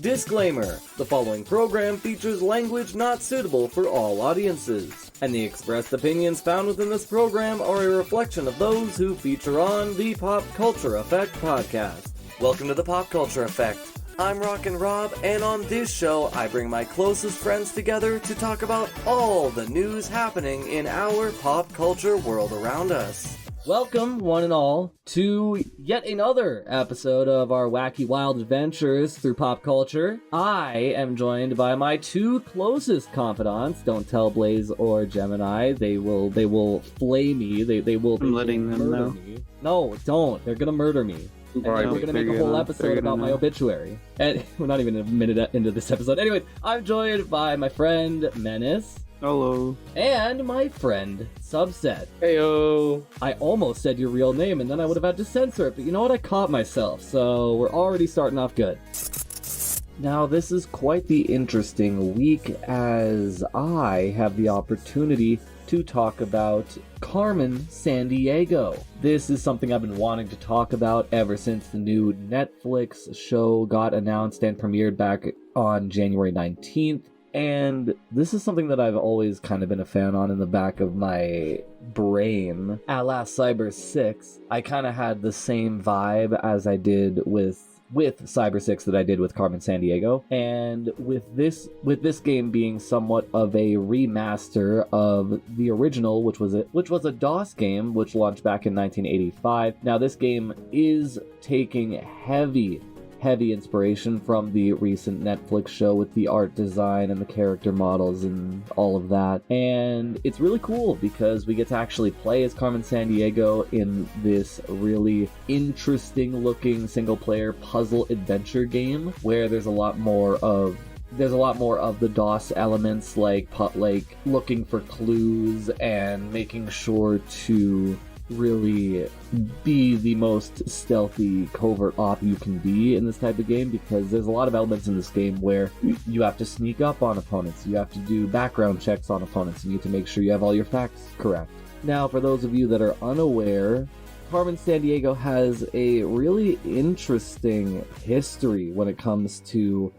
Disclaimer: the following program features language not suitable for all audiences, and the expressed opinions found within this program are a reflection of those who feature on the PopCulture Effect podcast. Welcome to the PopCulture Effect. I'm Rockin Rob, and on this show, I bring my closest friends together to talk about all the news happening in our pop culture world around us. Welcome, one and all, to yet another episode of our wacky wild adventures through pop culture. I am joined by my two closest confidants. Don't tell Blaze or Gemini; they will flay me. They will. I'm letting them know. Me. No, don't. They're gonna murder me. And we're going to make a whole episode about my obituary. And we're not even a minute into this episode. Anyway, I'm joined by my friend Menace. Hello. And my friend Subset. Heyo. I almost said your real name and then I would have had to censor it, but you know what? I caught myself, so we're already starting off good. Now, this is quite the interesting week as I have the opportunity to talk about Carmen Sandiego. This is something I've been wanting to talk about ever since the new Netflix show got announced and premiered back on January 19th. And this is something that I've always kind of been a fan on in the back of my brain. At last Cyber 6, I kind of had the same vibe as I did with Cyber 6 that I did with Carmen Sandiego, and with this game being somewhat of a remaster of the original, which was a DOS game which launched back in 1985. Now this game is taking heavy inspiration from the recent Netflix show with the art design and the character models and all of that. And it's really cool because we get to actually play as Carmen Sandiego in this really interesting looking single player puzzle adventure game where there's a lot more of the DOS elements, like looking for clues and making sure to really be the most stealthy covert op you can be in this type of game, because there's a lot of elements in this game where you have to sneak up on opponents, you have to do background checks on opponents, you need to make sure you have all your facts correct. Now, for those of you that are unaware, Carmen Sandiego has a really interesting history when it comes to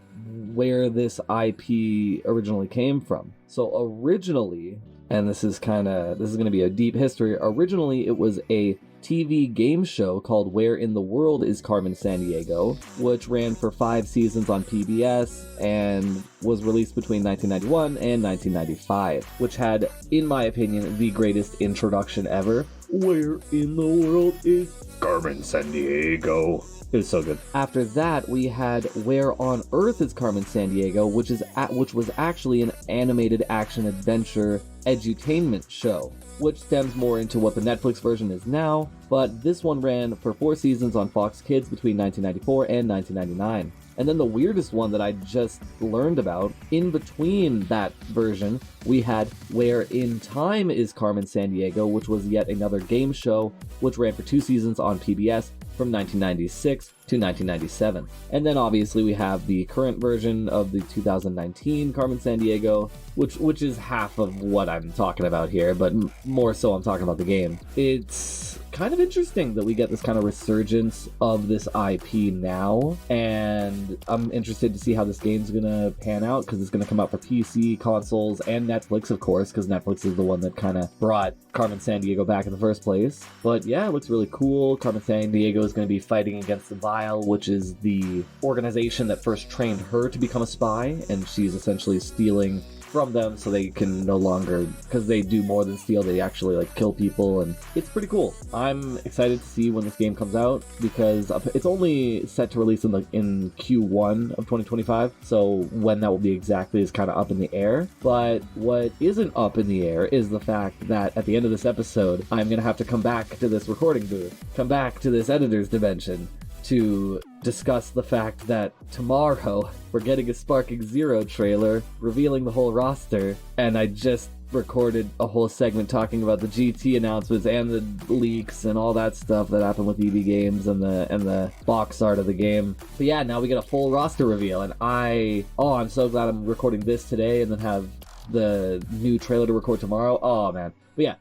where this IP originally came from. So originally, and this is going to be a deep history. Originally, it was a TV game show called Where in the World is Carmen Sandiego, which ran for 5 seasons on PBS and was released between 1991 and 1995, which had, in my opinion, the greatest introduction ever. Where in the world is Carmen Sandiego? It was so good. After that, we had Where on Earth is Carmen Sandiego, which was actually an animated action-adventure edutainment show, which stems more into what the Netflix version is now, but this one ran for 4 seasons on Fox Kids between 1994 and 1999. And then the weirdest one that I just learned about, in between that version, we had Where in Time is Carmen Sandiego, which was yet another game show, which ran for 2 seasons on PBS from 1996 to 1997. And then obviously we have the current version of the 2019 Carmen Sandiego, which is half of what I'm talking about here, but more so I'm talking about the game. It's kind of interesting that we get this kind of resurgence of this IP now, and I'm interested to see how this game's gonna pan out, because it's gonna come out for PC, consoles, and Netflix, of course, because Netflix is the one that kind of brought Carmen Sandiego back in the first place. But yeah, it looks really cool. Carmen Sandiego is going to be fighting against the Vile, which is the organization that first trained her to become a spy, and she's essentially stealing from them so they can no longer, because they do more than steal, they actually kill people, and it's pretty cool. I'm excited to see when this game comes out, because it's only set to release in Q1 of 2025, so when that will be exactly is kind of up in the air. But what isn't up in the air is the fact that at the end of this episode, I'm gonna have to come back to this recording booth, come back to this editor's dimension, to discuss the fact that tomorrow we're getting a Sparking Zero trailer revealing the whole roster, and I just recorded a whole segment talking about the GT announcements and the leaks and all that stuff that happened with EB Games and the box art of the game. But yeah, now we get a full roster reveal, and I'm so glad I'm recording this today and then have the new trailer to record tomorrow. Oh man. But yeah,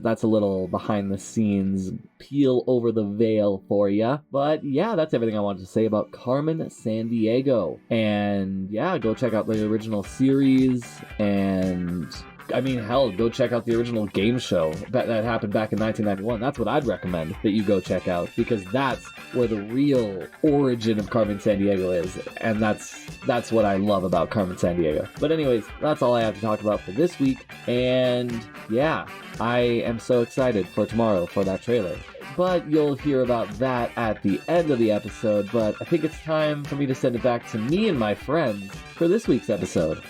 that's a little behind the scenes peel over the veil for ya. But yeah, that's everything I wanted to say about Carmen Sandiego. And yeah, go check out the original series, and I mean, hell, go check out the original game show that happened back in 1991. That's what I'd recommend that you go check out, because that's where the real origin of Carmen Sandiego is, and that's what I love about Carmen Sandiego. But anyways, that's all I have to talk about for this week, and yeah, I am so excited for tomorrow for that trailer. But you'll hear about that at the end of the episode, but I think it's time for me to send it back to me and my friends for this week's episode.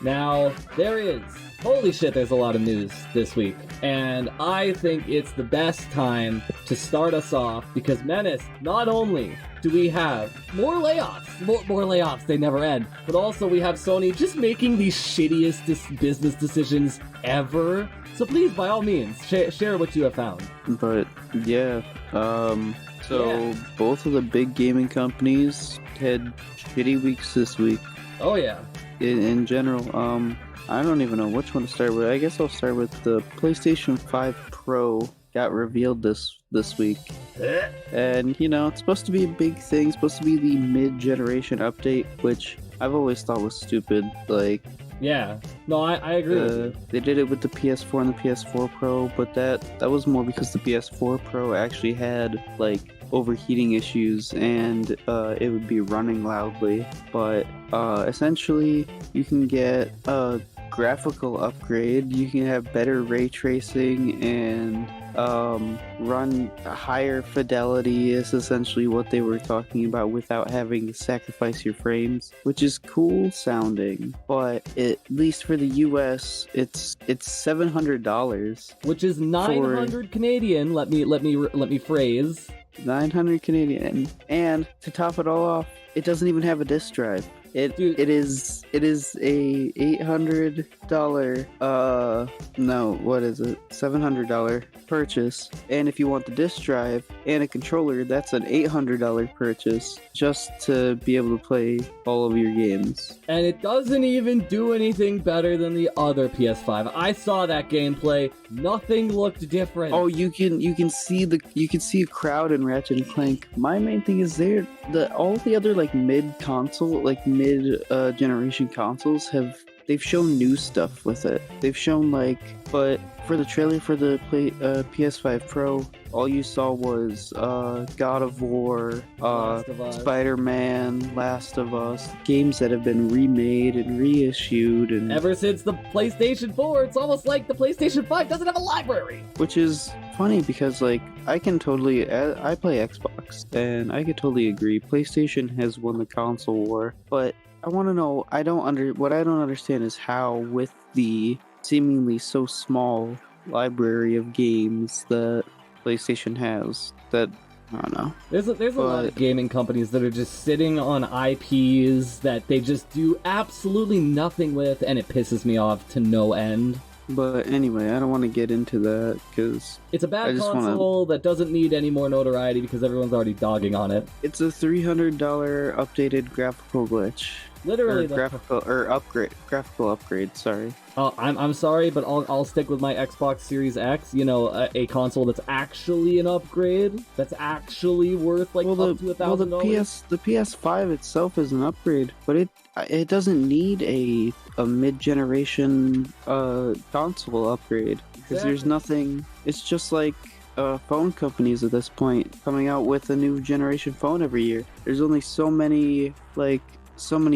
Now, there is, holy shit, there's a lot of news this week, and I think it's the best time to start us off, because Menace, not only do we have more layoffs, they never end, but also we have Sony just making the shittiest business decisions ever. So please, by all means, share what you have found. But yeah, both of the big gaming companies had shitty weeks this week. Oh yeah. In general, I don't even know which one to start with. I guess I'll start with the PlayStation 5 Pro got revealed this week. And, you know, it's supposed to be a big thing, supposed to be the mid-generation update, which I've always thought was stupid. Like, yeah, no, I agree with you. They did it with the PS4 and the PS4 Pro, but that was more because the PS4 Pro actually had, like, overheating issues, and it would be running loudly. But essentially, you can get a graphical upgrade, you can have better ray tracing, and run a higher fidelity is essentially what they were talking about, without having to sacrifice your frames, which is cool sounding. But at least for the US, it's $700, which is 900 Canadian. Let me phrase. 900 Canadian, and to top it all off, it doesn't even have a disc drive. It is a $800 $700 purchase, and if you want the disc drive and a controller, that's an $800 purchase just to be able to play all of your games. And it doesn't even do anything better than the other PS5. I saw that gameplay. Nothing looked different. Oh, you can see a crowd in Ratchet and Clank. My main thing is all the other like mid generation consoles they've shown new stuff with it. They've shown but for the trailer for the PS5 Pro, all you saw was God of War, Spider-Man, Last of Us, games that have been remade and reissued, and ever since the PlayStation 4, it's almost like the PlayStation 5 doesn't have a library. Which is funny because I play Xbox, and I could totally agree. PlayStation has won the console war, but I want to know. What I don't understand is how, with the seemingly so small library of games that PlayStation has, that I don't know. There's a lot of gaming companies that are just sitting on IPs that they just do absolutely nothing with, and it pisses me off to no end. But anyway, I don't want to get into that because it's a bad console that doesn't need any more notoriety because everyone's already dogging on it. It's a $300 updated graphical glitch. Literally, graphical upgrade. Sorry. I'm sorry, but I'll stick with my Xbox Series X. You know, a console that's actually an upgrade, that's actually worth up to $1,000. The PS5 itself is an upgrade, but it doesn't need a mid-generation console upgrade because there's nothing. It's just like phone companies at this point coming out with a new generation phone every year. There's only so many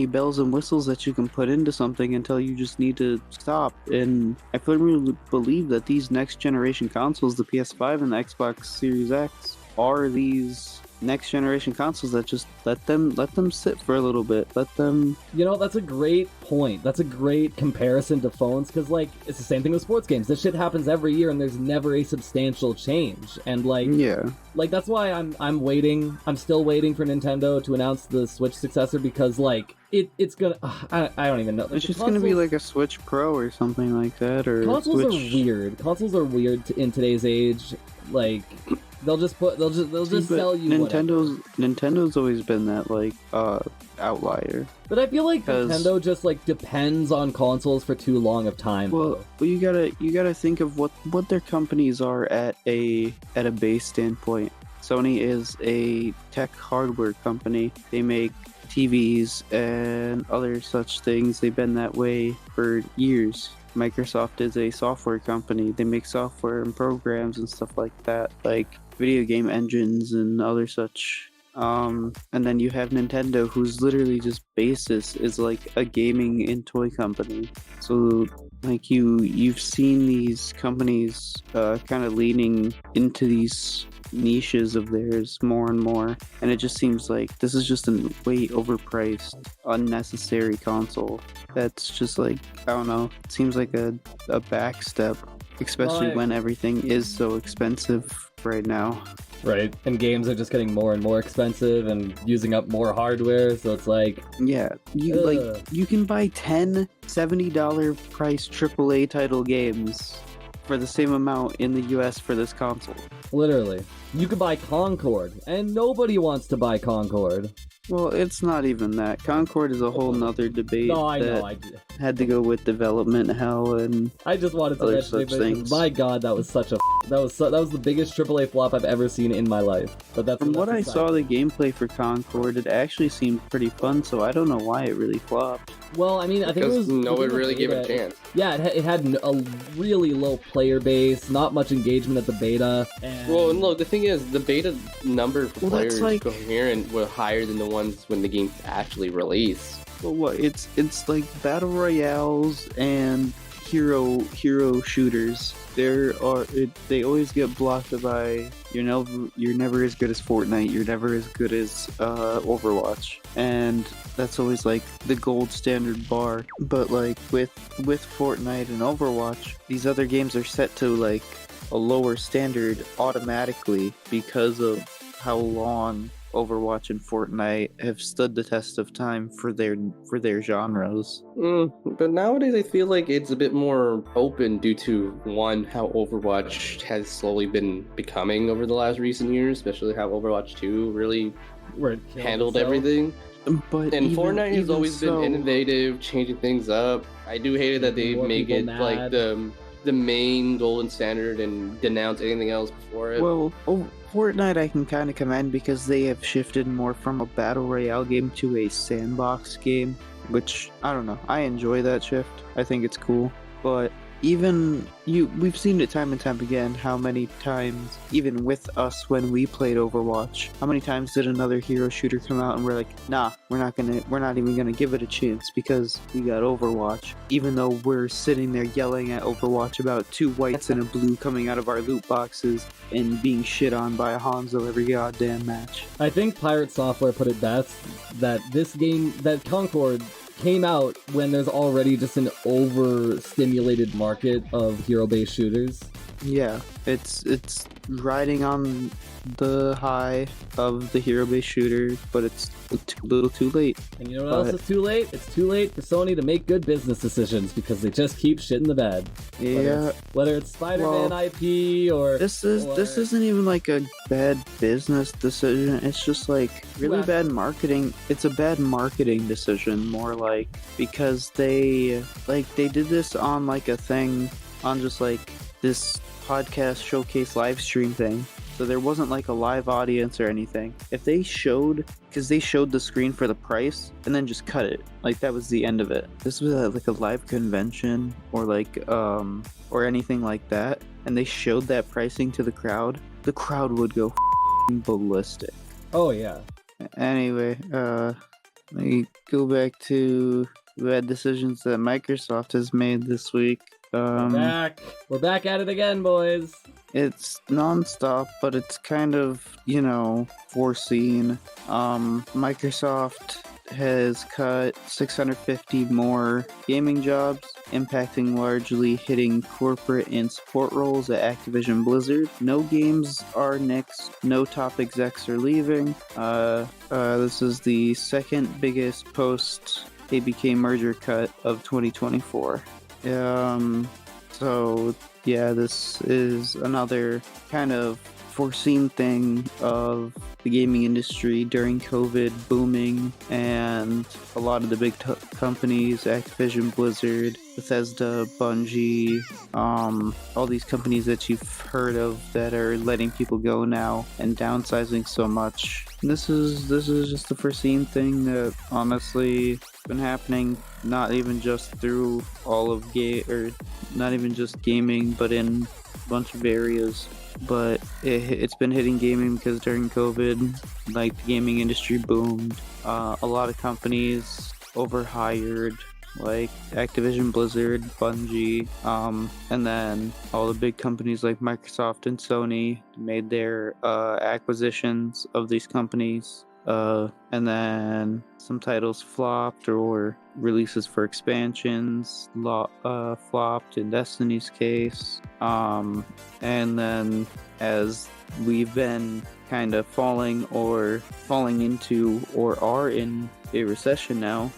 bells and whistles that you can put into something until you just need to stop. And I firmly believe that these next generation consoles, the PS5 and the Xbox Series X, are these next generation consoles that just let them sit for a little bit. Let them. You know, that's a great point. That's a great comparison to phones, because it's the same thing with sports games. This shit happens every year and there's never a substantial change. And that's why I'm waiting. I'm still waiting for Nintendo to announce the Switch successor, because it's gonna. I don't even know. It's just gonna be like a Switch Pro or something like that. Or consoles are weird. Consoles are weird in today's age. They'll just sell you Nintendo's always been that like outlier. But I feel like Nintendo just like depends on consoles for too long of time. Well, you gotta think of what their companies are at a base standpoint. Sony is a tech hardware company. They make TVs and other such things. They've been that way for years. Microsoft is a software company. They make software and programs and stuff like that, like video game engines and other such. And then you have Nintendo, whose literally just basis is like a gaming and toy company. So like you've seen these companies kind of leaning into these niches of theirs more and more, and it just seems like this is just a way overpriced, unnecessary console that's just like, I don't know, it seems like a backstep, especially when everything is so expensive right now. Right, and games are just getting more and more expensive and using up more hardware, so it's like... Yeah, you can buy 10 $70 price AAA title games for the same amount in the US for this console. Literally. You could buy Concord, and nobody wants to buy Concord. Well, it's not even that. Concord is a whole nother debate. No, I know. I had to go with development hell and I just wanted to mention it because, my God, that was such a that was the biggest AAA flop I've ever seen in my life. But that's from what I saw the gameplay for Concord, it actually seemed pretty fun. So I don't know why it really flopped. Well, I mean, I think it was no one really gave it a chance. Yeah, it had a really low player base, not much engagement at the beta. And... Well, no, the thing is, the beta number for players coherent were higher than the ones when the game actually released. Well, what it's like battle royales and hero shooters. They always get blocked by you're never as good as Fortnite, you're never as good as Overwatch, and that's always like the gold standard bar. But like with Fortnite and Overwatch, these other games are set to like a lower standard automatically because of how long Overwatch and Fortnite have stood the test of time for their genres. But nowadays I feel like it's a bit more open due to, one, how Overwatch has slowly been becoming over the last recent years, especially how Overwatch 2 really handled everything. But and Fortnite has always been innovative, changing things up. I do hate it that they make it like the main golden standard and denounce anything else before it. Well, Fortnite I can kind of commend because they have shifted more from a battle royale game to a sandbox game, which, I don't know, I enjoy that shift. I think it's cool. But we've seen it time and time again, how many times, even with us when we played Overwatch, how many times did another hero shooter come out and we're like, nah, we're not even gonna give it a chance because we got Overwatch, even though we're sitting there yelling at Overwatch about 2 whites and a blue coming out of our loot boxes and being shit on by a Hanzo every goddamn match. I think Pirate Software put it best that this game, that Concord, came out when there's already just an overstimulated market of hero-based shooters. Yeah, it's riding on the high of the hero-based shooter, but it's a little too late. And you know what else is too late? It's too late for Sony to make good business decisions because they just keep shit in the bed. Yeah. Whether it's Spider-Man IP or... This isn't even like a bad business decision. It's just like really bad marketing. It's a bad marketing decision, more like, because they did this on like a thing, on just like this podcast showcase live stream thing. So there wasn't like a live audience or anything. If they showed, because they showed the screen for the price and then just cut it, like that was the end of it. This was like a live convention or like or anything like that, and they showed that pricing to the crowd would go ballistic. Oh yeah. Anyway, let me go back to bad decisions that Microsoft has made this week. We're back at it again, boys. It's non-stop, but it's kind of, foreseen. Microsoft has cut 650 more gaming jobs, impacting largely hitting corporate and support roles at Activision Blizzard. No games are nixed, no top execs are leaving. This is the second biggest post-ABK merger cut of 2024. So yeah, this is another kind of foreseen thing of the gaming industry during COVID booming, and a lot of the big companies, Activision, Blizzard, Bethesda, Bungie, all these companies that you've heard of that are letting people go now and downsizing so much. This is just a foreseen thing that honestly been happening, not even just through all of not even just gaming, but in a bunch of areas. But it's been hitting gaming because during COVID, like, the gaming industry boomed. A lot of companies overhired, like Activision, Blizzard, Bungie, and then all the big companies like Microsoft and Sony made their acquisitions of these companies. And then some titles flopped, or releases for expansions flopped in Destiny's case. And then as we've been kind of falling into or are in a recession now,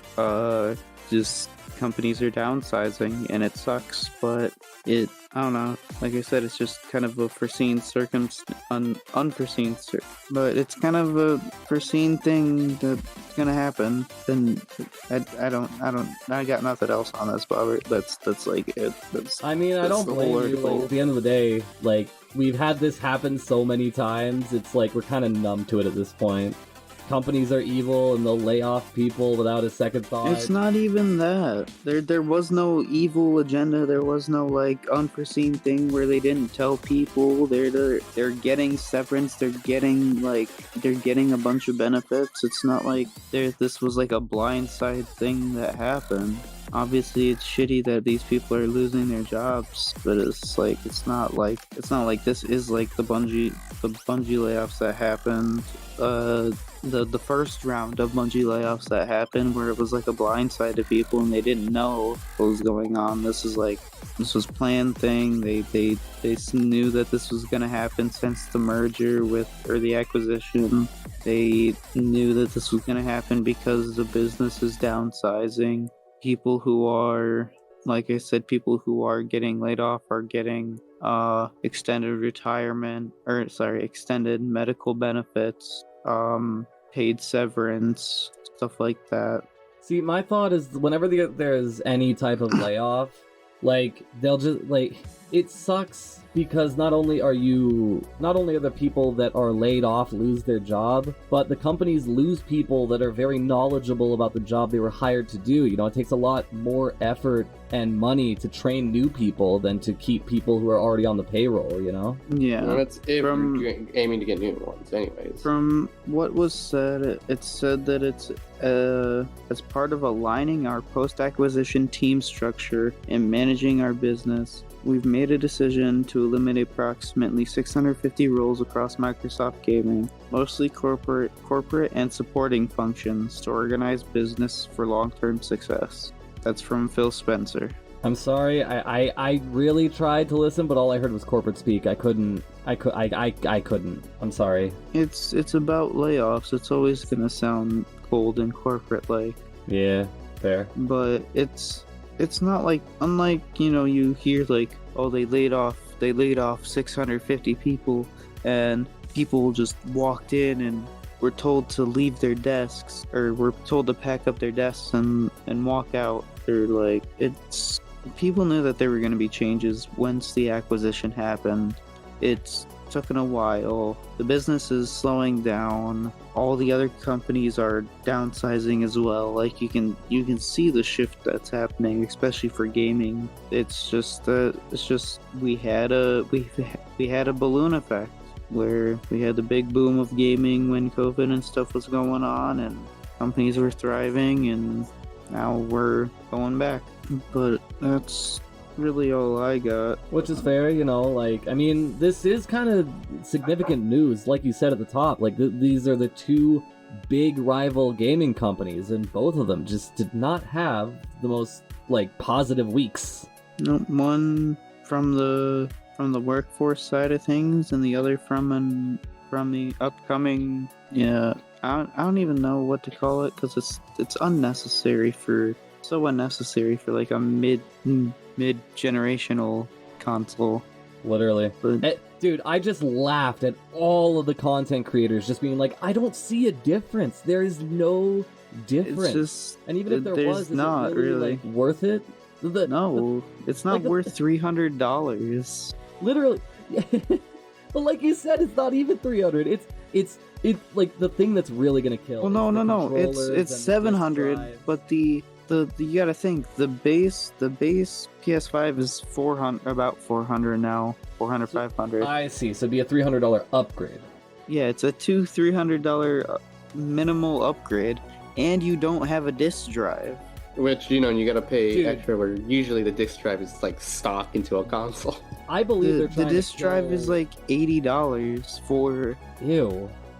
just companies are downsizing, and it sucks, but I don't know, like I said, it's just kind of a foreseen unforeseen but it's kind of a foreseen thing that's gonna happen. And I got nothing else on this, Bobber. That's like it. I don't blame you. Like, at the end of the day, like, we've had this happen so many times, it's like we're kind of numb to it at this point. Companies are evil and they'll lay off people without a second thought. It's not even that. There was no evil agenda. There was no, like, unforeseen thing where they didn't tell people. They're getting severance. They're getting a bunch of benefits. It's not like this was like a blindside thing that happened. Obviously, it's shitty that these people are losing their jobs, but it's not like this is like the Bungie layoffs that happened. The first round of Bungie layoffs that happened, where it was like a blindside to people and they didn't know what was going on. This was planned thing. They knew that this was gonna happen since the merger or the acquisition. They knew that this was gonna happen because the business is downsizing. People who are, like I said, people who are getting laid off are getting extended medical benefits, paid severance, stuff like that. See, my thought is whenever there's any type of layoff, like, they'll just, like, it sucks because not only are the people that are laid off lose their job, but the companies lose people that are very knowledgeable about the job they were hired to do. You know, it takes a lot more effort and money to train new people than to keep people who are already on the payroll, you know? Yeah. Well, that's if you're aiming to get new ones anyways. From what was said, it said that it's as part of aligning our post-acquisition team structure and managing our business, we've made a decision to eliminate approximately 650 roles across Microsoft Gaming, mostly corporate and supporting functions, to organize business for long-term success. That's from Phil Spencer. I'm sorry, I really tried to listen, but all I heard was corporate speak. I couldn't. I'm sorry. It's about layoffs. It's always gonna sound cold and corporate-like. Yeah, fair. But it's not like, unlike, you know, you hear like, oh, they laid off 650 people, and people just walked in and were told to leave their desks, or were told to pack up their desks and walk out. Or like, it's, people knew that there were going to be changes once the acquisition happened. It's taken a while. The business is slowing down. All the other companies are downsizing as well. Like, you can see the shift that's happening, especially for gaming. It's just we had a balloon effect where we had the big boom of gaming when COVID and stuff was going on, and companies were thriving, and now we're going back. But that's really all I got. Which is fair, you know, like, I mean, this is kind of significant news, like you said at the top. Like, these are the two big rival gaming companies, and both of them just did not have the most, like, positive weeks. No, one from the workforce side of things, and the other from the upcoming, yeah, I don't even know what to call it, because it's unnecessary for like a mid-generational console. Literally. But, Dude, I just laughed at all of the content creators just being like, I don't see a difference. There is no difference. Just, and even if there was, is not it really like, worth it? It's not worth $300. Literally. But like you said, it's not even 300. It's like the thing that's really gonna kill. Well, no. It's 700, but the you gotta think the base PS5 is 400, about 400 now, 400, 500. I see. So it'd be a $300 upgrade. Yeah, it's a $300 minimal upgrade, and you don't have a disc drive. Which, you gotta pay extra, where usually the disc drive is like stock into a console. I believe they're trying the disc drive is like $80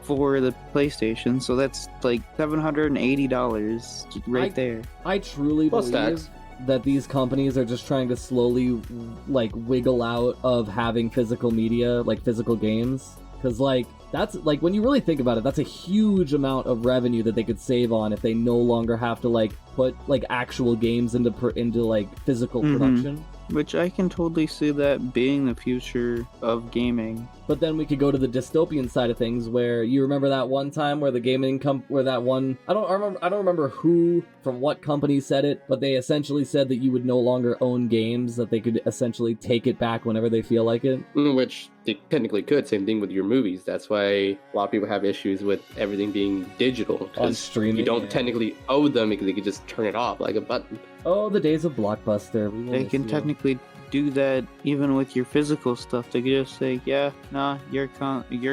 for the PlayStation, so that's like $780 right there. I truly Plus believe tax. that these companies are just trying to slowly like wiggle out of having physical media, like physical games, because like that's like when you really think about it, that's a huge amount of revenue that they could save on if they no longer have to like put like actual games into like physical production. Which I can totally see that being the future of gaming. But then we could go to the dystopian side of things, where you remember that one time where the gaming where that one I don't remember who from what company said it, but they essentially said that you would no longer own games, that they could essentially take it back whenever they feel like it. Which they technically could. Same thing with your movies. That's why a lot of people have issues with everything being digital. On streaming, you don't technically owe them because they could just turn it off like a button. Oh, the days of Blockbuster. They can technically do that even with your physical stuff. They could just say, yeah, nah, your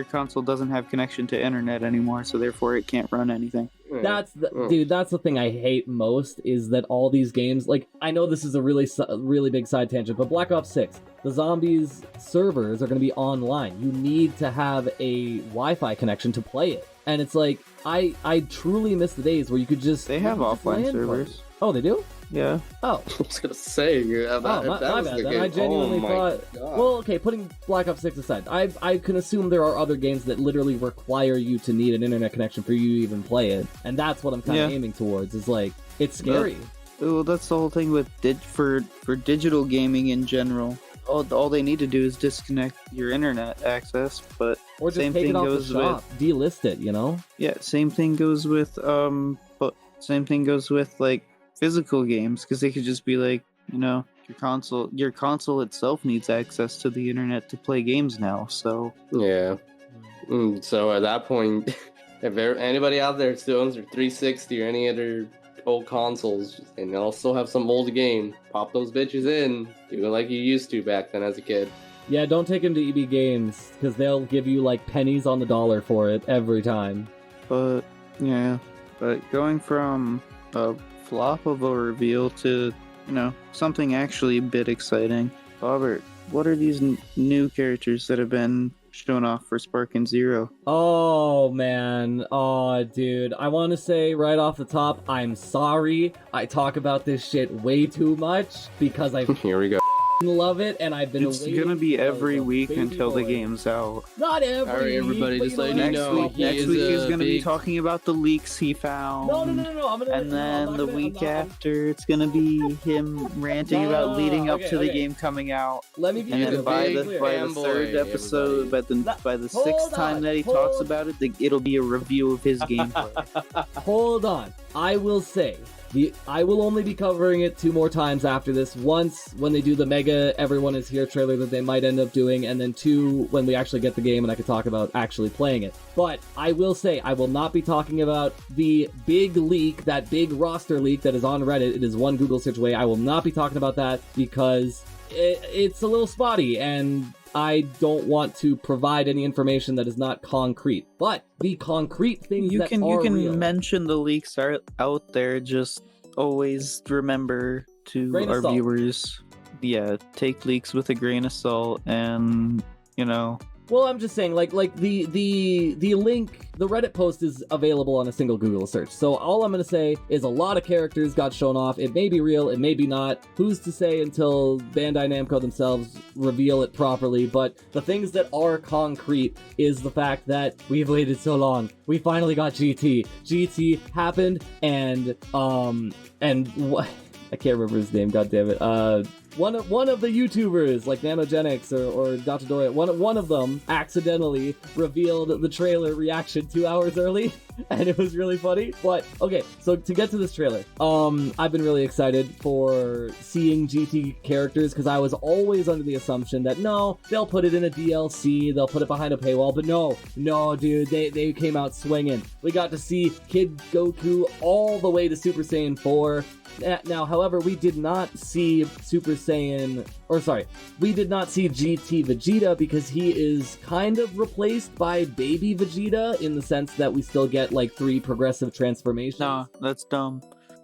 console doesn't have connection to internet anymore, so therefore it can't run anything. Dude, that's the thing I hate most, is that all these games, like, I know this is a really big side tangent, but Black Ops 6, the zombies servers are going to be online. You need to have a Wi-Fi connection to play it. And it's like, I truly miss the days where you could just... They have offline servers. Oh, they do? Yeah. Oh. I was gonna say, my bad. Then I genuinely thought. God. Well, okay, putting Black Ops 6 aside, I can assume there are other games that literally require you to need an internet connection for you to even play it, and that's what I'm kind of aiming towards. Is like, it's scary. Well, that's the whole thing with for digital gaming in general. All they need to do is disconnect your internet access, but or just same take thing it off goes the shop, delist it. Yeah, same thing goes with like physical games, because they could just be like, your console itself needs access to the internet to play games now. So yeah. So at that point, if anybody out there still owns their 360 or any other old consoles, and they'll still have some old game, pop those bitches in, do it like you used to back then as a kid. Yeah, don't take them to EB Games, because they'll give you like pennies on the dollar for it every time. But going from a flop of a reveal to, something actually a bit exciting. Robert, what are these new characters that have been shown off for Spark and Zero? Oh, man. Oh, dude. I want to say right off the top, I'm sorry. I talk about this shit way too much, because I Here we go. love it, and I've been It's gonna be every week until the game. game's out. Not every All right, everybody, week, just but letting you know. Next week he's gonna be talking about the leaks he found. No. And then the week after, it's gonna be him ranting about leading up to the game coming out. Let me be And then by the fanboy, third episode, by the sixth time that he talks about it, it'll be a review of his gameplay. Hold on. I will say, I will only be covering it 2 more times after this. Once, when they do the mega Everyone Is Here trailer that they might end up doing, and then 2, when we actually get the game and I can talk about actually playing it. But I will say, I will not be talking about the big leak, that big roster leak that is on Reddit. It is one Google search away. I will not be talking about that, because it's a little spotty, and I don't want to provide any information that is not concrete. But the concrete things you that can are real, mention the leaks are out there. Just always remember to Grain of our salt. viewers, take leaks with a grain of salt, and Well, I'm just saying, like the link, the Reddit post is available on a single Google search. So all I'm gonna say is a lot of characters got shown off. It may be real, it may be not. Who's to say until Bandai Namco themselves reveal it properly? But the things that are concrete is the fact that we've waited so long. We finally got GT. GT happened, and what? I can't remember his name. God damn it. one of the YouTubers, like Nanogenics or Dr. Doria, one of them accidentally revealed the trailer reaction 2 hours early, and it was really funny. But okay, so to get to this trailer, I've been really excited for seeing GT characters because I was always under the assumption that no, they'll put it in a DLC, they'll put it behind a paywall, but no, dude, they came out swinging. We got to see Kid Goku all the way to Super Saiyan 4. Now, however, we did not see GT Vegeta because he is kind of replaced by Baby Vegeta in the sense that we still get like 3 progressive transformations. Nah, that's dumb.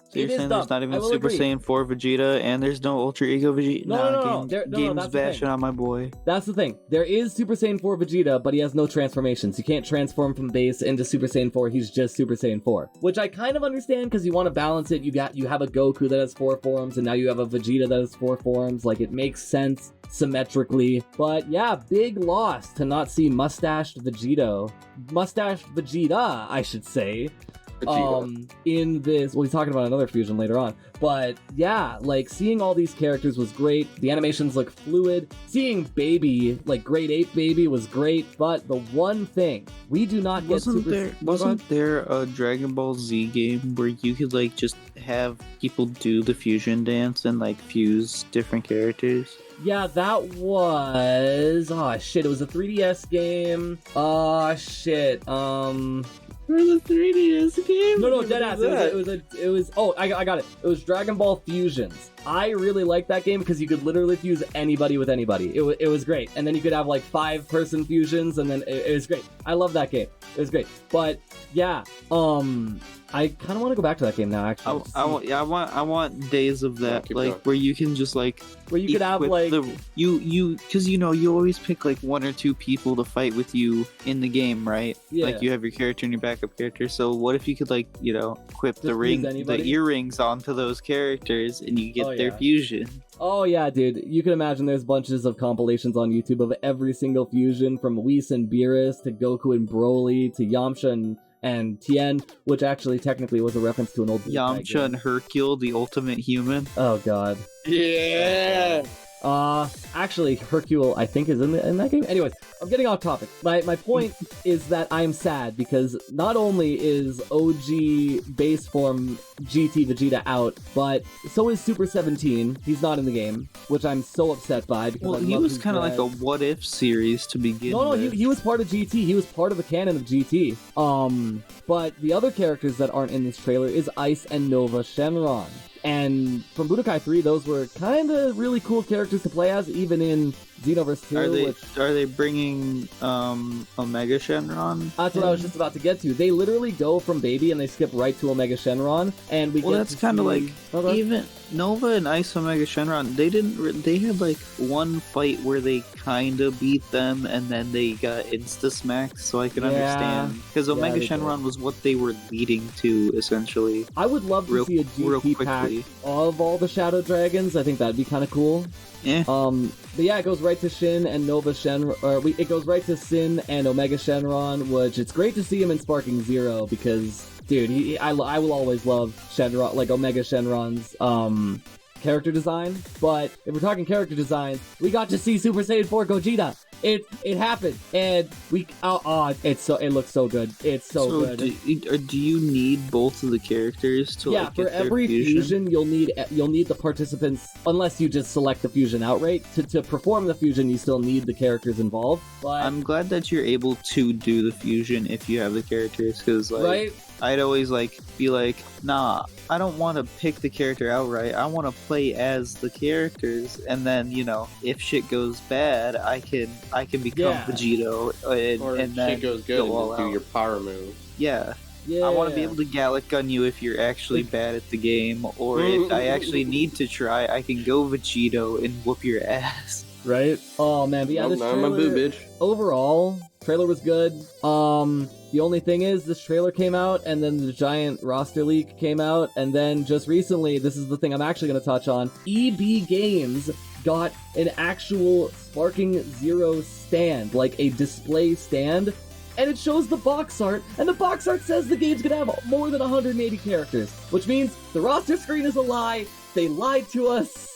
So you're It is saying dumb. there's not even I will Super agree. Saiyan 4 Vegeta, and there's no Ultra Ego Vegeta? No. Game's That's the bashing thing. on my boy. That's the thing. There is Super Saiyan 4 Vegeta, but he has no transformations. You can't transform from base into Super Saiyan 4. He's just Super Saiyan 4, which I kind of understand because you want to balance it. You have a Goku that has 4 forms, and now you have a Vegeta that has 4 forms. Like, it makes sense symmetrically. But yeah, big loss to not see mustached Vegeta, I should say. In this, well, he's talking about another fusion later on, but yeah, like seeing all these characters was great. The animations look fluid. Seeing Baby, like Grade 8 Baby, was great. But the one thing we do not get Wasn't there a Dragon Ball Z game where you could like just have people do the fusion dance and like fuse different characters? Yeah, that was it was a 3DS game. For the 3DS game? No, deadass. It was. Oh, I got it. It was Dragon Ball Fusions. I really liked that game because you could literally fuse anybody with anybody. It was great, and then you could have like 5-person fusions, and then it was great. I love that game. It was great. But yeah, I kind of want to go back to that game now. Actually, I want days of that, like going. where you can just like where you could have like because you always pick like 1 or 2 people to fight with you in the game, right? Yeah. Like you have your character and your backup character. So what if you could like equip Just the earrings onto those characters and you get their fusion? Oh yeah, dude. You can imagine there's bunches of compilations on YouTube of every single fusion from Whis and Beerus to Goku and Broly to Yamcha and Tien, which actually technically was a reference to an old Yamcha and Hercule, the ultimate human. Oh god. Yeah. Actually, Hercule, I think, is in that game. Anyways, I'm getting off topic. My point is that I'm sad because not only is OG base form GT Vegeta out, but so is Super 17. He's not in the game, which I'm so upset by because he was kind of like a what if series to begin No, with. he was part of GT. He was part of the canon of GT. But the other characters that aren't in this trailer is Ice and Nova Shenron. And from Budokai 3, those were kind of really cool characters to play as, even in Xenoverse 2. Are they bringing Omega Shenron? That's what I was just about to get to. They literally go from Baby and they skip right to Omega Shenron, and that's kind of like even Nova and Ice Omega Shenron. They had like one fight where they kind of beat them, and then they got insta smacks. So I can understand because Omega Shenron was what they were leading to essentially. I would love to see a GT pack of all the Shadow Dragons. I think that'd be kind of cool. Yeah. But yeah, it goes right to Shin and Nova Shenron. It goes right to Sin and Omega Shenron, which it's great to see him in Sparking Zero because, dude, I will always love Shenron, like Omega Shenron's character design. But if we're talking character design, we got to see Super Saiyan 4 Gogeta. It happened, and it looks so good. It's so good. Do you need both of the characters to get for every fusion you'll need the participants, unless you just select the fusion outright. To perform the fusion, you still need the characters involved. But I'm glad that you're able to do the fusion if you have the characters, because right. I'd always be like, nah, I don't want to pick the character outright. I want to play as the characters, and then if shit goes bad, I can become Vegito, and then shit goes good, go and do your power move. Yeah. I want to be able to Gallic gun you if you're actually bad at the game, or if I actually need to try, I can go Vegito and whoop your ass. Right? Oh man, but yeah, this trailer, my boo, bitch. Overall, trailer was good. The only thing is, this trailer came out, and then the giant roster leak came out, and then just recently, this is the thing I'm actually going to touch on, EB Games got an actual Sparking Zero stand, like a display stand, and it shows the box art, and the box art says the game's gonna have more than 180 characters, which means the roster screen is a lie. They lied to us.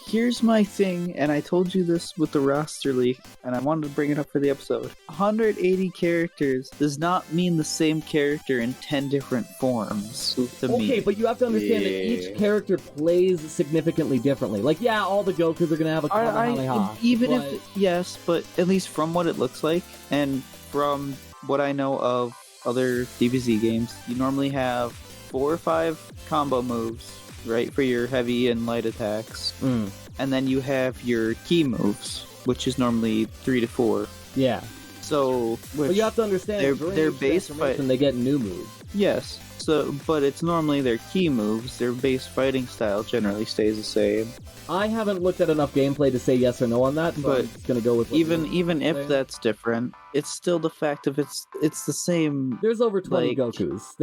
here's my thing, and I told you this with the roster leak, and I wanted to bring it up for the episode. 180 characters does not mean the same character in 10 different forms to me. Okay, but you have to understand that each character plays significantly differently. Like, yeah, all the Gokus are gonna have a Kamehameha. Yes, but at least from what it looks like, and from what I know of other DBZ games, you normally have 4 or 5 combo moves, right, for your heavy and light attacks. And then you have your key moves, which is normally 3 to 4. Yeah. So, but you have to understand their base fight, and they get new moves. Yes. So, but it's normally their key moves. Their base fighting style generally stays the same. I haven't looked at enough gameplay to say yes or no on that, but I'm just gonna go with even if that's different, it's still the fact of it's the same. There's over 20 Gokus.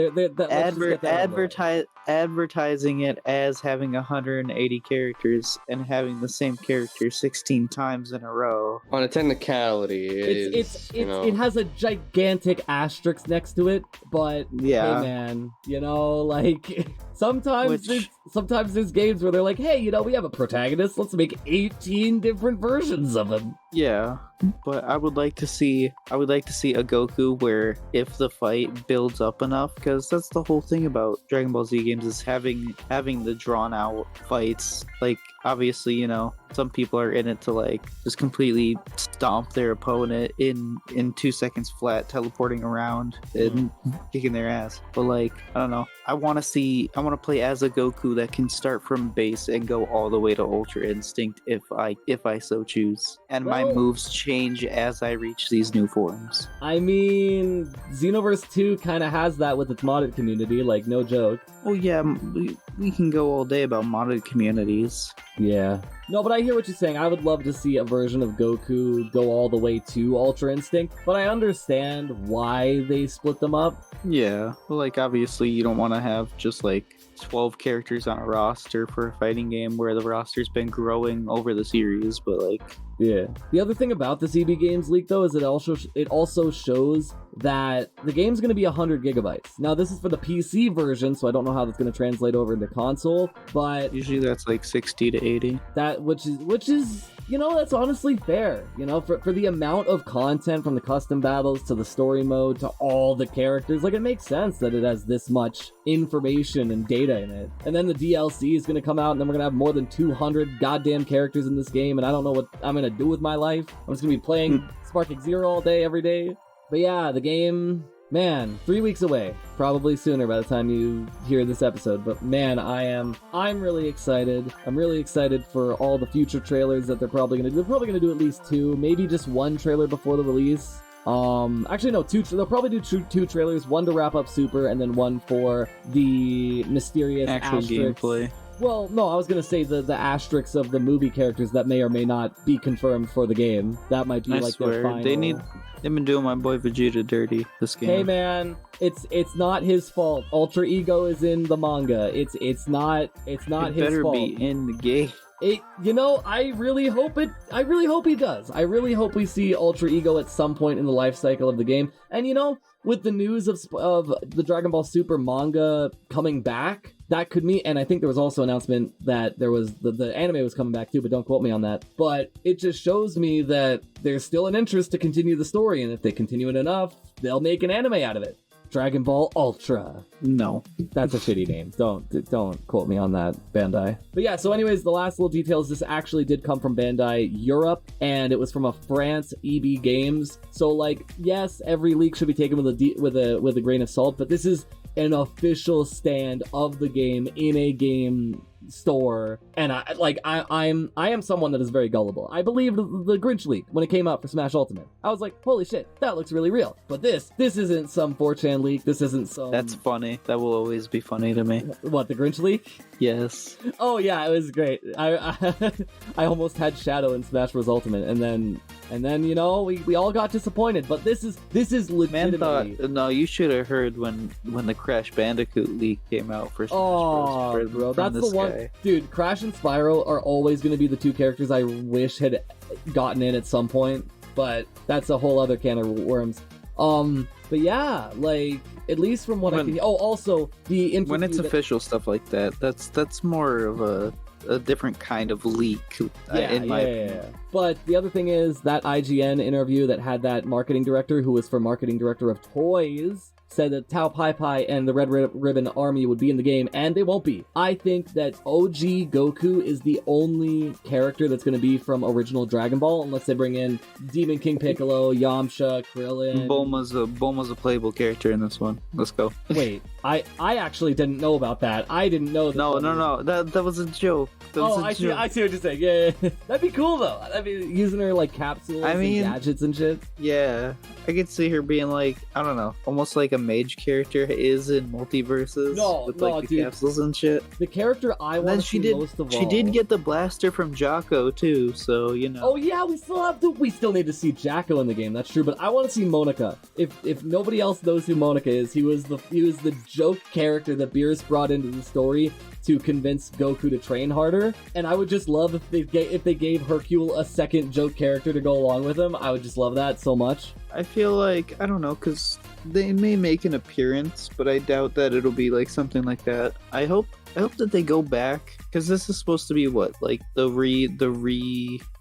Advertising it as having 180 characters and having the same character 16 times in a row. On a technicality, it has a gigantic asterisk next to it, but yeah, hey man, like sometimes there's games where they're like, hey, we have a protagonist, let's make 18 different versions of him. Yeah, but I would like to see a Goku where if the fight builds up enough, because that's the whole thing about Dragon Ball Z games is having the drawn out fights. Like, obviously, some people are in it to like just completely stomp their opponent in 2 seconds flat, teleporting around and kicking their ass. But like, I don't know, I want to play as a Goku that can start from base and go all the way to Ultra Instinct if I so choose, and my moves change as I reach these new forms. I mean, Xenoverse 2 kind of has that with its modded community, like, no joke. Oh yeah, we can go all day about modded communities. Yeah. No, but I hear what you're saying. I would love to see a version of Goku go all the way to Ultra Instinct, but I understand why they split them up. Yeah, well, like, obviously you don't want to have just like 12 characters on a roster for a fighting game where the roster's been growing over the series, but like... Yeah. The other thing about the CB Games leak, though, is it also shows that the game's going to be 100 gigabytes. Now, this is for the PC version, so I don't know how that's going to translate over into console, but... Usually that's like 60 to 80. Which is that's honestly fair. For the amount of content, from the custom battles to the story mode to all the characters, like, it makes sense that it has this much information and data in it. And then the DLC is going to come out, and then we're going to have more than 200 goddamn characters in this game, and I don't know what I'm going to do with my life. I'm just going to be playing Sparking Zero all day, every day. But yeah, the game... Man, 3 weeks away. Probably sooner by the time you hear this episode. But man, I'm really excited. I'm really excited for all the future trailers that they're probably going to do. They're probably going to do at least 2, maybe just 1 trailer before the release. Actually, no, 2. They'll probably do 2 trailers, 1 to wrap up Super, and then 1 for the mysterious actual asterisks. Gameplay. Well, no, I was going to say the asterisks of the movie characters that may or may not be confirmed for the game. That might be their final... They've been doing my boy Vegeta dirty this game. Hey man, it's not his fault. Ultra Ego is in the manga. It's not his fault. It better be in the game. I really hope he does. I really hope we see Ultra Ego at some point in the life cycle of the game. And with the news of the Dragon Ball Super manga coming back, that could mean, and I think there was also an announcement that there was the anime was coming back too, but don't quote me on that. But it just shows me that there's still an interest to continue the story, and if they continue it enough, they'll make an anime out of it. Dragon Ball Ultra. No. That's a shitty name. Don't quote me on that, Bandai. But yeah, so anyways, the last little details, this actually did come from Bandai Europe, and it was from a France EB Games. So like, yes, every leak should be taken with a grain of salt, but this is an official stand of the game in a game store, and I am someone that is very gullible. I believed the Grinch leak when it came out for Smash Ultimate. I was like, holy shit, that looks really real. But this isn't some 4chan leak. This isn't some... That's funny. That will always be funny to me. What, the Grinch leak? Yes. Oh yeah, it was great. I almost had Shadow in Smash Bros. Ultimate, and then we all got disappointed. But this is legitimately... No, you should have heard when the Crash Bandicoot leak came out for Smash Bros. Bro, that's the one. Dude, Crash and Spyro are always going to be the 2 characters I wish had gotten in at some point, but that's a whole other can of worms. But yeah, like, at least from what I can... Oh, also, the... When it's official stuff like that, that's more of a different kind of leak. Yeah. But the other thing is that IGN interview that had that marketing director who was for marketing director of toys said that Tao Pai Pai and the Red Ribbon Army would be in the game, and they won't be. I think that OG Goku is the only character that's going to be from original Dragon Ball, unless they bring in Demon King Piccolo, Yamcha, Krillin. Bulma's a playable character in this one. Let's go. Wait, I actually didn't know about that. I didn't know that. No. That was a joke. I see what you're saying. Yeah. That'd be cool, though. I mean, using her, like, capsules and gadgets and shit. Yeah. I could see her being, like, I don't know, almost like a mage character is in multiverses. With, like, the capsules and shit. The character I want to see most of all... She did get the blaster from Jocko, too, so, you know. Oh, yeah, we still need to see Jacko in the game, that's true, but I want to see Monica. If nobody else knows who Monica is, he was the joke character that Beerus brought into the story to convince Goku to train harder, and I would just love if they gave Hercule a second joke character to go along with him. I would just love that so much. I feel like, I don't know, because they may make an appearance, but I doubt that it'll be like something like that. I hope that they go back, because this is supposed to be what, like the re.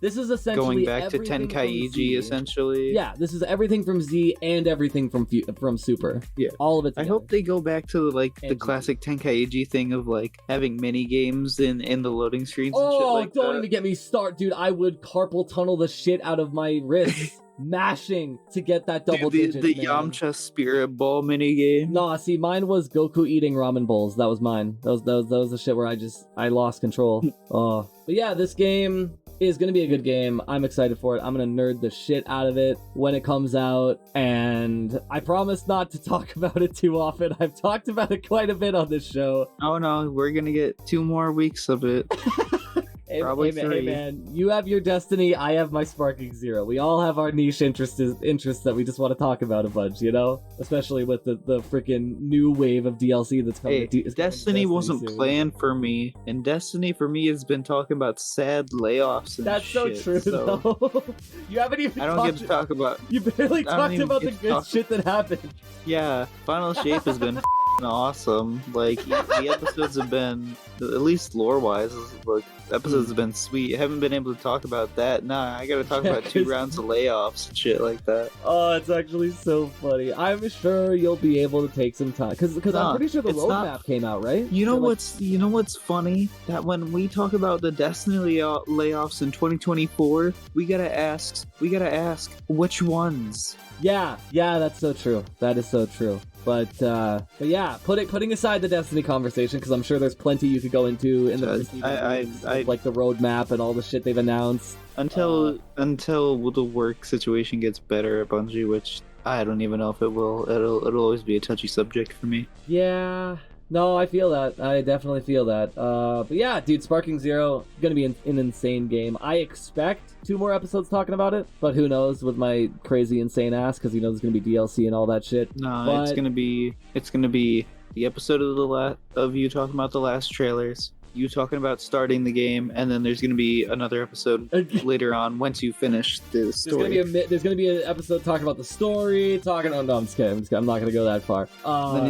This is essentially going back to Tenkaichi, essentially. Yeah, this is everything from Z and everything from Super. Yeah, all of it together. I hope they go back to like the classic Tenkaichi thing of like having mini games in the loading screens. And shit like that. Don't even get me started, dude. I would carpal tunnel the shit out of my wrists. Mashing to get that double digit. The Yamcha Spirit Ball minigame. Nah, see, mine was Goku eating ramen bowls. That was mine. That was the shit where I lost control. But yeah, this game is gonna be a good game. I'm excited for it. I'm gonna nerd the shit out of it when it comes out, and I promise not to talk about it too often. I've talked about it quite a bit on this show. Oh no, we're gonna get 2 more weeks of it. Probably hey man, you have your Destiny, I have my Sparking Zero. We all have our niche interests that we just want to talk about a bunch, you know? Especially with the freaking new wave of DLC that's coming. Hey, Destiny wasn't soon. Planned for me, and Destiny for me has been talking about sad layoffs and that's shit. That's so true, though. You haven't even I don't get to talk about... You barely talked about the good shit that happened. Yeah, Final Shape has been awesome. Like, the episodes have been, at least lore-wise, like, episodes have been sweet. I haven't been able to talk about that. Nah, I gotta talk about 2 rounds of layoffs and shit like that. Oh, it's actually so funny. I'm sure you'll be able to take some time, because I'm pretty sure the roadmap came out, right? You know what's funny? That when we talk about the Destiny layoffs in 2024, we gotta ask which ones. Yeah, that's so true. That is so true. But yeah, putting aside the Destiny conversation, because I'm sure there's plenty you could go into in the like the roadmap and all the shit they've announced. Until the work situation gets better at Bungie, which I don't even know if it will. It'll always be a touchy subject for me. Yeah. No, I feel that. I definitely feel that. But yeah, dude, Sparking Zero, gonna be an insane game. I expect 2 more episodes talking about it, but who knows with my crazy insane ass, because there's gonna be DLC and all that shit. No, it's gonna be the episode of you talking about the last trailers, you talking about starting the game, and then there's going to be another episode later on once you finish the story. There's going to be an episode talking about the story, I'm just kidding. I'm not going to go that far. Then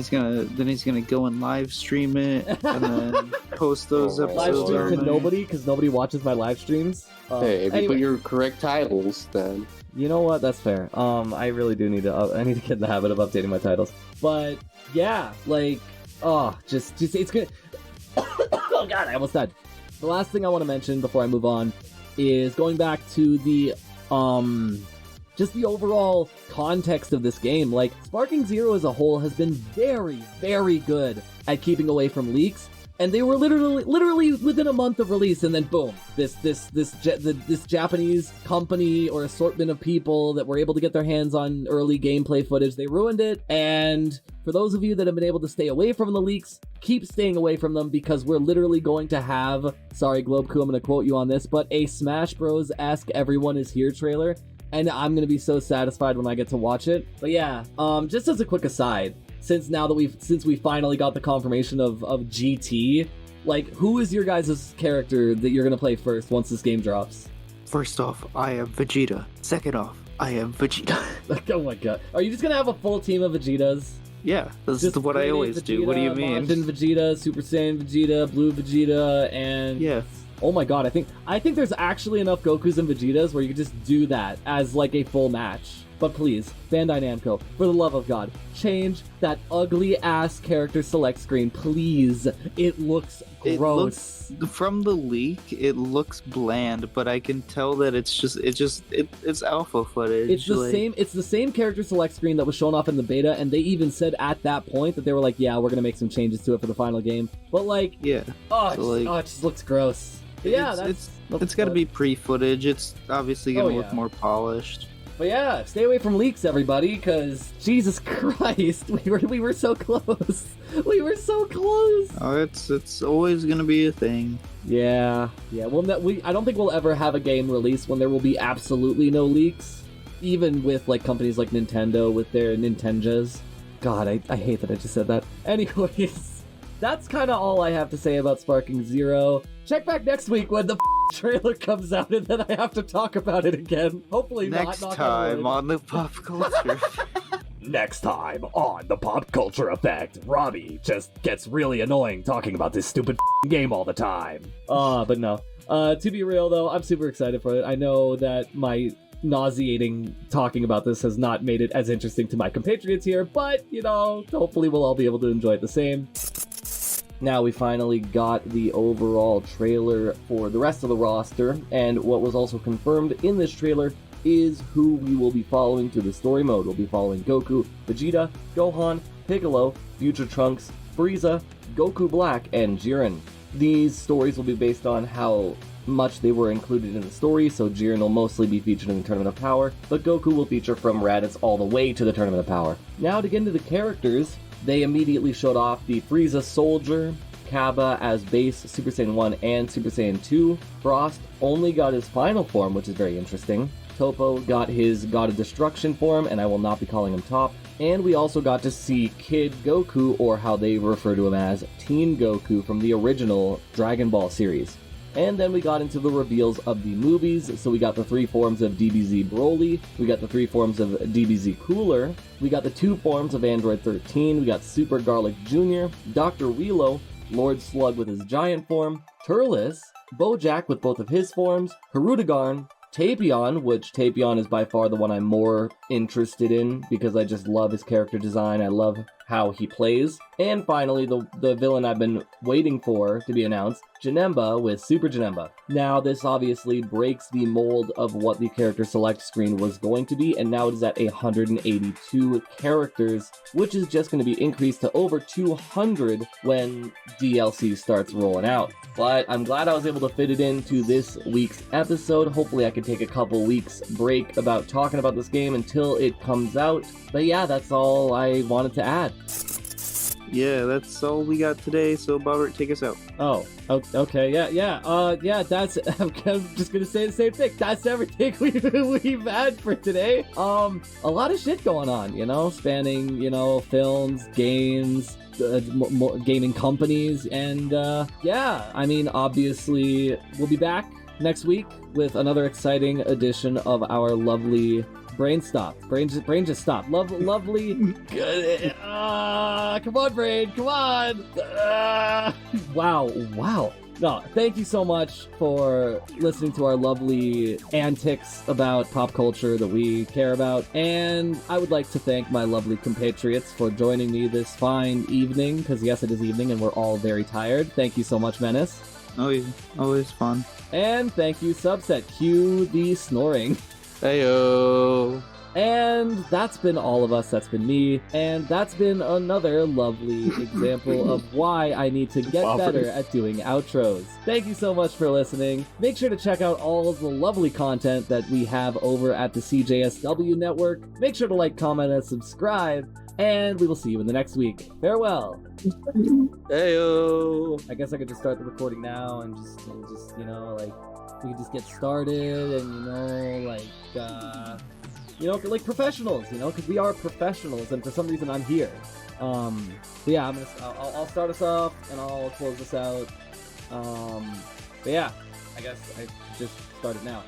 he's gonna go and live stream it, and then post those episodes. Live stream to nobody, because nobody watches my live streams. Hey, if you put your correct titles, then... You know what? That's fair. I really do need to. I need to get in the habit of updating my titles. But yeah, like, just it's good. Oh god, I almost died. The last thing I want to mention before I move on is going back to the just the overall context of this game. Like, Sparking Zero as a whole has been very, very good at keeping away from leaks. And they were literally within a month of release, and then boom, this Japanese company or assortment of people that were able to get their hands on early gameplay footage, they ruined it. And for those of you that have been able to stay away from the leaks, keep staying away from them, because we're literally going to have, sorry Globeku, I'm going to quote you on this, but a Smash Bros-esque Everyone Is Here trailer, and I'm going to be so satisfied when I get to watch it. But yeah, just as a quick aside, since we finally got the confirmation of GT, like, who is your guys' character that you're gonna play first once this game drops? First off, I am Vegeta. Second off, I am Vegeta. Like, oh my god. Are you just gonna have a full team of Vegetas? Yeah, this is what I always do. What do you mean? Majin Vegeta, Super Saiyan Vegeta, Blue Vegeta, and... Yeah, Oh my god, I think there's actually enough Gokus and Vegetas where you could just do that as like a full match. But please, Bandai Namco, for the love of God, change that ugly-ass character select screen, please. It looks gross. From the leak, it looks bland, but I can tell that it's alpha footage. It's the same character select screen that was shown off in the beta, and they even said at that point that they were like, yeah, we're gonna make some changes to it for the final game. But like, yeah, it just looks gross. But yeah, it's got to be pre-footage. It's obviously gonna look more polished. But yeah, stay away from leaks, everybody, because Jesus Christ, we were so close. We were so close. Oh, it's always gonna be a thing. Yeah. Well, I don't think we'll ever have a game release when there will be absolutely no leaks, even with like companies like Nintendo with their Nintenjas. God, I hate that I just said that. Anyways, that's kind of all I have to say about Sparking Zero. Check back next week when the trailer comes out and then I have to talk about it again. Hopefully next time on the Pop Culture. Next time on the Pop Culture Effect, Robbie just gets really annoying talking about this stupid game all the time. But no. To be real though, I'm super excited for it. I know that my nauseating talking about this has not made it as interesting to my compatriots here, but you know, hopefully we'll all be able to enjoy it the same. Now we finally got the overall trailer for the rest of the roster, and what was also confirmed in this trailer is who we will be following through the story mode. We'll be following Goku, Vegeta, Gohan, Piccolo, Future Trunks, Frieza, Goku Black, and Jiren. These stories will be based on how much they were included in the story, so Jiren will mostly be featured in the Tournament of Power, but Goku will feature from Raditz all the way to the Tournament of Power. Now to get into the characters, they immediately showed off the Frieza Soldier, Kaba as base Super Saiyan 1 and Super Saiyan 2. Frost only got his final form, which is very interesting. Toppo got his God of Destruction form, and I will not be calling him Top. And we also got to see Kid Goku, or how they refer to him as Teen Goku from the original Dragon Ball series. And then we got into the reveals of the movies, so we got the 3 forms of DBZ Broly, we got the 3 forms of DBZ Cooler, we got the 2 forms of Android 13, we got Super Garlic Jr., Dr. Relo, Lord Slug with his giant form, Turles, Bojack with both of his forms, Hirudegarn, Tapion, which Tapion is by far the one I'm more interested in because I just love his character design, I love how he plays, and finally the villain I've been waiting for to be announced, Janemba with Super Janemba. Now this obviously breaks the mold of what the character select screen was going to be, and now it is at 182 characters, which is just going to be increased to over 200 when DLC starts rolling out. But I'm glad I was able to fit it into this week's episode. Hopefully I can take a couple weeks break about talking about this game until it comes out. But yeah, that's all I wanted to add. Yeah, that's all we got today, so Bobbert, take us out. Oh, okay, yeah, that's, I'm just gonna say the same thing. That's everything we've had for today. A lot of shit going on, you know, spanning, you know, films, games, gaming companies, and yeah, I mean, obviously, we'll be back next week with another exciting edition of our lovely Brain stop. Brain just stop. Lovely. Come on, brain. Come on. Wow. No, thank you so much for listening to our lovely antics about pop culture that we care about. And I would like to thank my lovely compatriots for joining me this fine evening, because yes, it is evening and we're all very tired. Thank you so much, Menace. Always fun. And thank you, Subset. Cue the snoring. Heyo. And that's been all of us, that's been me, and that's been another lovely example of why I need to get better at doing outros. Thank you so much for listening. Make sure to check out all of the lovely content that we have over at the CJSW network. Make sure to like, comment, and subscribe, and we will see you in the next week. Farewell. Heyo. I guess I could just start the recording now and just you know, like, we could just get started and, like professionals, you know, because we are professionals, and for some reason I'm here. But yeah, I'll start us off and I'll close this out. But yeah, I guess I just started now.